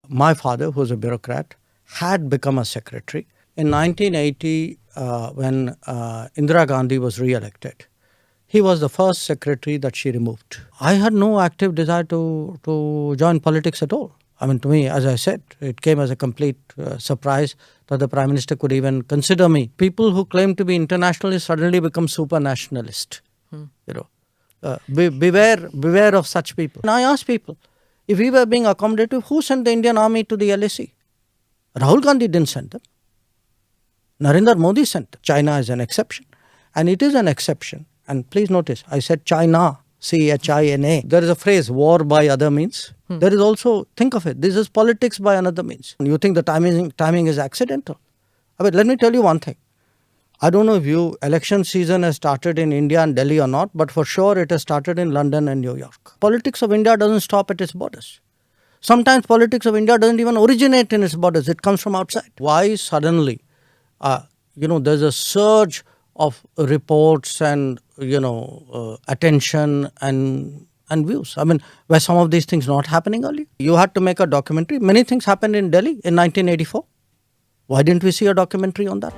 my father, who was a bureaucrat, had become a secretary. In 1980, when Indira Gandhi was re-elected, he was the first secretary that she removed. I had no active desire to join politics at all. I mean, to me, as I said, it came as a complete surprise that the Prime Minister could even consider me. People who claim to be internationalists suddenly become super nationalist. You know, beware of such people. And I ask people, if we were being accommodative, who sent the Indian army to the LAC? Rahul Gandhi didn't send them. Narendra Modi sent them. China is an exception. And it is an exception. And please notice, I said China, China. There is a phrase, war by other means. There is also, think of it, this is politics by another means. You think the timing is accidental. I mean, let me tell you one thing. I don't know if election season has started in India and Delhi or not, but for sure it has started in London and New York. Politics of India doesn't stop at its borders. Sometimes politics of India doesn't even originate in its borders. It comes from outside. Why suddenly, there's a surge of reports and, attention and views. I mean, were some of these things not happening earlier? You had to make a documentary. Many things happened in Delhi in 1984. Why didn't we see a documentary on that?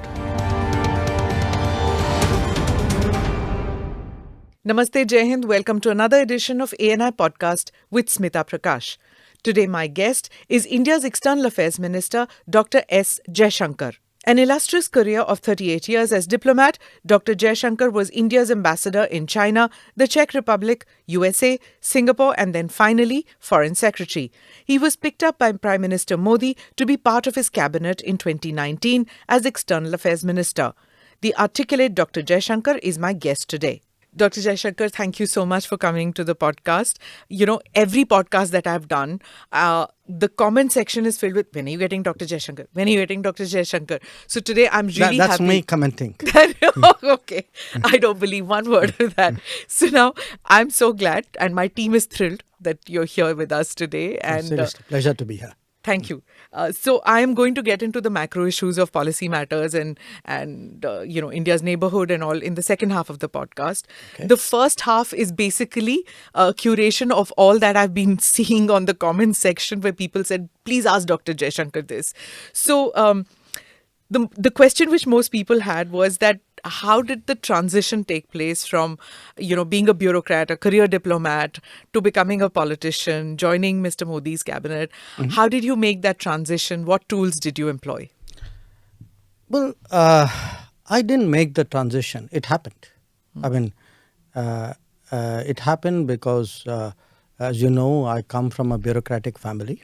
Namaste, Jai Hind. Welcome to another edition of ANI Podcast with Smita Prakash. Today, my guest is India's External Affairs Minister, Dr. S. Jaishankar. An illustrious career of 38 years as diplomat, Dr. Jaishankar was India's ambassador in China, the Czech Republic, USA, Singapore, and then finally, Foreign Secretary. He was picked up by Prime Minister Modi to be part of his cabinet in 2019 as External Affairs Minister. The articulate Dr. Jaishankar is my guest today. Dr. Jaishankar, thank you so much for coming to the podcast. Every podcast that I've done, the comment section is filled with, when are you getting Dr. Jaishankar? When are you getting Dr. Jaishankar? So today I'm really That's happy. me commenting. Okay. I don't believe one word of that. So now I'm so glad and my team is thrilled that you're here with us today. And Seriously, pleasure to be here. Thank you. So I am going to get into the macro issues of policy matters and India's neighborhood and all in the second half of the podcast. Okay. The first half is basically a curation of all that I've been seeing on the comments section where people said, please ask Dr. Jaishankar this. So the question which most people had was that how did the transition take place from, being a bureaucrat, a career diplomat, to becoming a politician, joining Mr. Modi's cabinet? Mm-hmm. How did you make that transition? What tools did you employ? Well, I didn't make the transition. It happened. Mm-hmm. I mean, it happened because, as you know, I come from a bureaucratic family.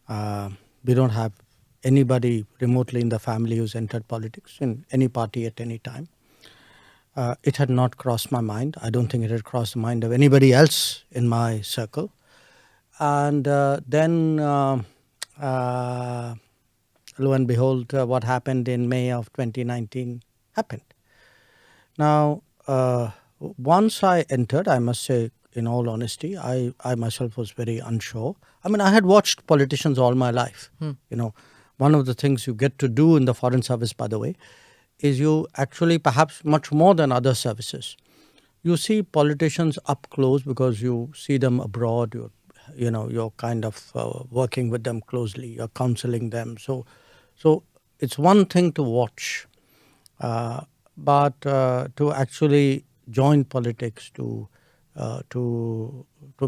We don't have anybody remotely in the family who's entered politics in any party at any time. It had not crossed my mind. I don't think it had crossed the mind of anybody else in my circle. And then, lo and behold, what happened in May of 2019 happened. Now, once I entered, I must say, in all honesty, I myself was very unsure. I mean, I had watched politicians all my life. One of the things you get to do in the Foreign Service, by the way, is you actually, perhaps much more than other services, you see politicians up close because you see them abroad. You're kind of working with them closely. You're counseling them. So it's one thing to watch, but to actually join politics, to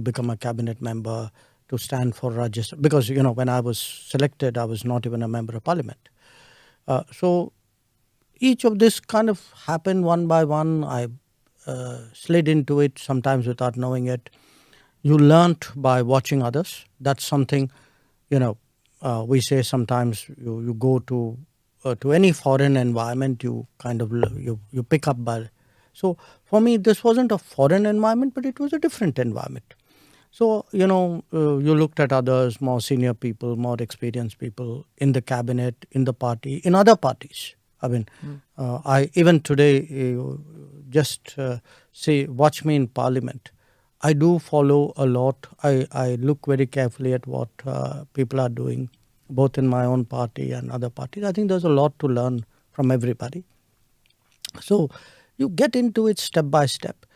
become a cabinet member, to stand for Rajya, because, when I was selected, I was not even a member of parliament. So each of this kind of happened one by one. I slid into it, sometimes without knowing it. You learnt by watching others. That's something, we say sometimes you go to any foreign environment, you kind of, you pick up by. So for me, this wasn't a foreign environment, but it was a different environment. So, you looked at others, more senior people, more experienced people in the cabinet, in the party, in other parties. I mean, I even today, just say, watch me in parliament. I do follow a lot. I look very carefully at what people are doing, both in my own party and other parties. I think there's a lot to learn from everybody. So you get into it step by step.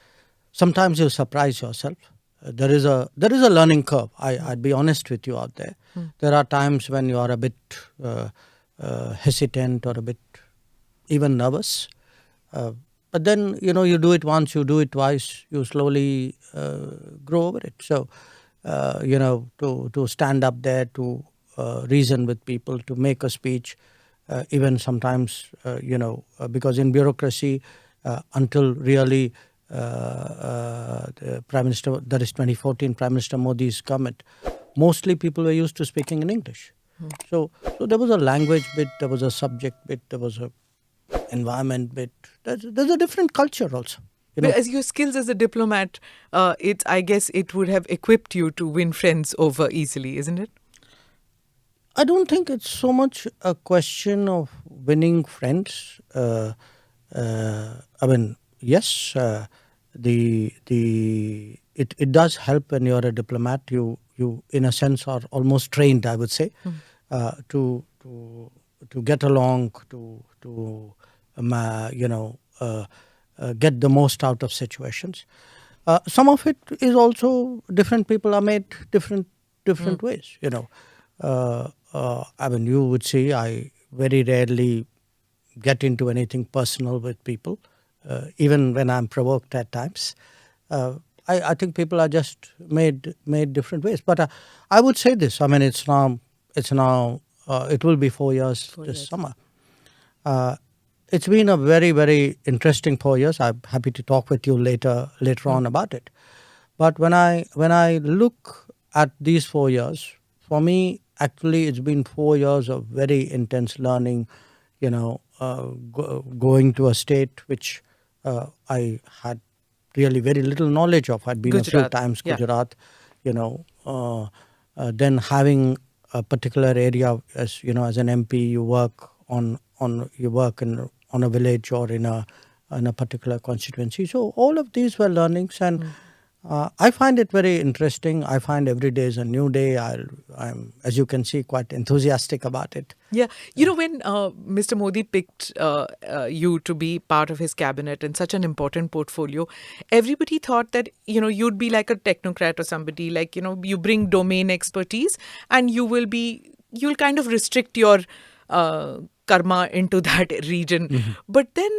Sometimes you surprise yourself. there is a learning curve. I'd be honest with you out there. There are times when you are a bit hesitant or a bit even nervous. But then, you do it once, you do it twice, you slowly grow over it. So, to stand up there, to reason with people, to make a speech, even sometimes, because in bureaucracy, until really the Prime Minister, that is 2014, Prime Minister Modi's comment, mostly people were used to speaking in English. So there was a language bit, there was a subject bit, there was a environment bit. There's a different culture also. But as your skills as a diplomat, I guess it would have equipped you to win friends over easily, isn't it? I don't think it's so much a question of winning friends. I mean, yes, it does help when you're a diplomat. You in a sense are almost trained, I would say, to get along, to get the most out of situations. Some of it is also different people are made different ways. I mean, you would see I very rarely get into anything personal with people, even when I'm provoked at times. I think people are just made different ways. But I would say this. I mean, it will be 4 years this summer. It's been a very, very interesting 4 years. I'm happy to talk with you later on about it. But when I look at these 4 years, for me, actually, it's been 4 years of very intense learning. Going to a state which I had really very little knowledge of. I'd been Gujarat. a few times Gujarat. Then having a particular area as an MP, you work on a village or in a particular constituency. So all of these were learnings, and I find it very interesting. I find every day is a new day. I'm, as you can see, quite enthusiastic about it. Yeah. When Mr. Modi picked you to be part of his cabinet and such an important portfolio, everybody thought that, you'd be like a technocrat or somebody, like, you bring domain expertise and you'll kind of restrict your karma into that region. Mm-hmm. But then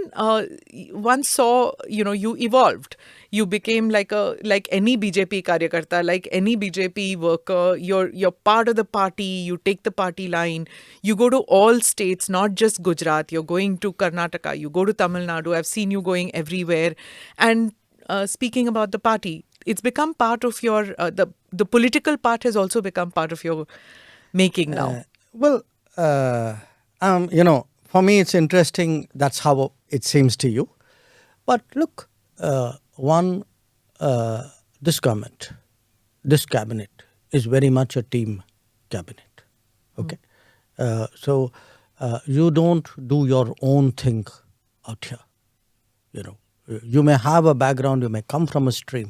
one saw, you evolved. You became like any BJP karyakarta, like any BJP worker. You're part of the party. You take the party line. You go to all states, not just Gujarat. You're going to Karnataka. You go to Tamil Nadu. I've seen you going everywhere. And speaking about the party, it's become part of your the political part has also become part of your making now. For me, it's interesting. That's how it seems to you. But look, this government, this cabinet is very much a team cabinet. Okay. So you don't do your own thing out here. You may have a background, you may come from a stream,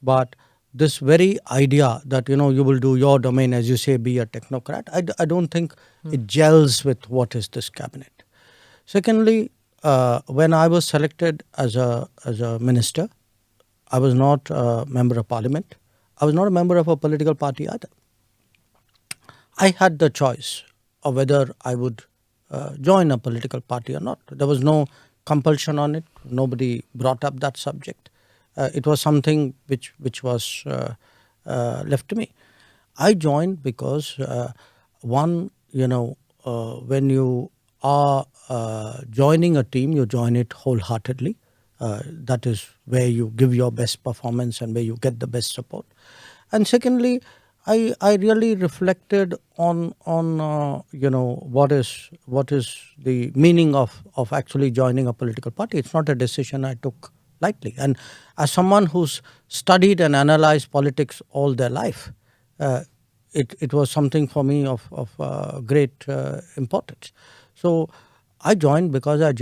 but this very idea that, you will do your domain, as you say, be a technocrat, I don't think it gels with what is this cabinet. Secondly, when I was selected as a minister, I was not a member of parliament. I was not a member of a political party either. I had the choice of whether I would join a political party or not. There was no compulsion on it. Nobody brought up that subject. It was something which was left to me. I joined because when you are joining a team, you join it wholeheartedly. That is where you give your best performance and where you get the best support. And secondly, I really reflected on what is the meaning of actually joining a political party. It's not a decision I took lightly. And as someone who's studied and analyzed politics all their life, it was something for me of great importance. So I joined because I